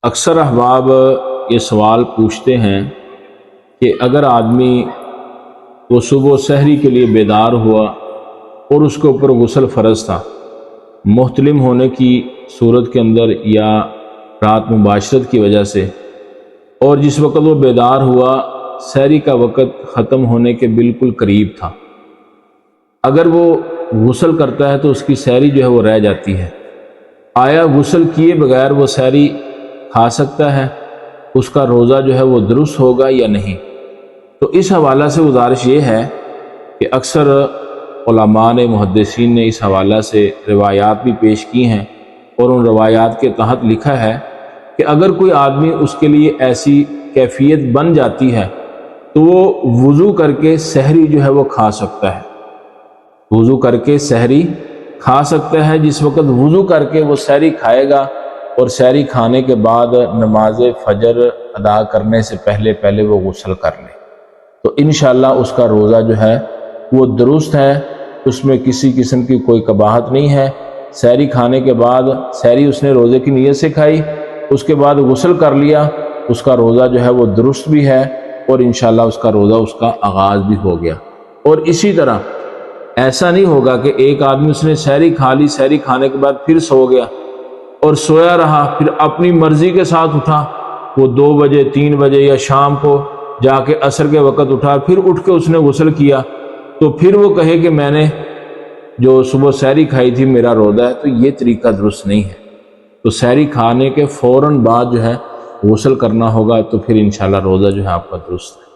اکثر احباب یہ سوال پوچھتے ہیں کہ اگر آدمی وہ صبح سحری کے لیے بیدار ہوا اور اس کے اوپر غسل فرض تھا محتلم ہونے کی صورت کے اندر یا رات مباشرت کی وجہ سے، اور جس وقت وہ بیدار ہوا سحری کا وقت ختم ہونے کے بالکل قریب تھا، اگر وہ غسل کرتا ہے تو اس کی سحری جو ہے وہ رہ جاتی ہے، آیا غسل کیے بغیر وہ سحری کھا سکتا ہے؟ اس کا روزہ جو ہے وہ درست ہوگا یا نہیں؟ تو اس حوالہ سے گزارش یہ ہے کہ اکثر علماء نے، محدثین نے اس حوالہ سے روایات بھی پیش کی ہیں، اور ان روایات کے تحت لکھا ہے کہ اگر کوئی آدمی اس کے لیے ایسی کیفیت بن جاتی ہے تو وہ وضو کر کے سحری جو ہے وہ کھا سکتا ہے، وضو کر کے سحری کھا سکتا ہے۔ جس وقت وضو کر کے وہ سحری کھائے گا اور سحری کھانے کے بعد نماز فجر ادا کرنے سے پہلے وہ غسل کر لے تو انشاءاللہ اس کا روزہ جو ہے وہ درست ہے، اس میں کسی قسم کی کوئی قباحت نہیں ہے۔ سحری کھانے کے بعد، سحری اس نے روزے کی نیت سے کھائی، اس کے بعد غسل کر لیا، اس کا روزہ جو ہے وہ درست بھی ہے، اور انشاءاللہ اس کا روزہ اس کا آغاز بھی ہو گیا۔ اور اسی طرح ایسا نہیں ہوگا کہ ایک آدمی اس نے سحری کھا لی، سحری کھانے کے بعد پھر سو گیا اور سویا رہا، پھر اپنی مرضی کے ساتھ اٹھا، وہ 2 بجے 3 بجے یا شام کو جا کے عصر کے وقت اٹھا، پھر اٹھ کے اس نے غسل کیا، تو پھر وہ کہے کہ میں نے جو صبح سحری کھائی تھی میرا روزہ ہے، تو یہ طریقہ درست نہیں ہے۔ تو سحری کھانے کے فوراً بعد جو ہے غسل کرنا ہوگا، تو پھر انشاءاللہ روزہ جو ہے آپ کا درست ہے۔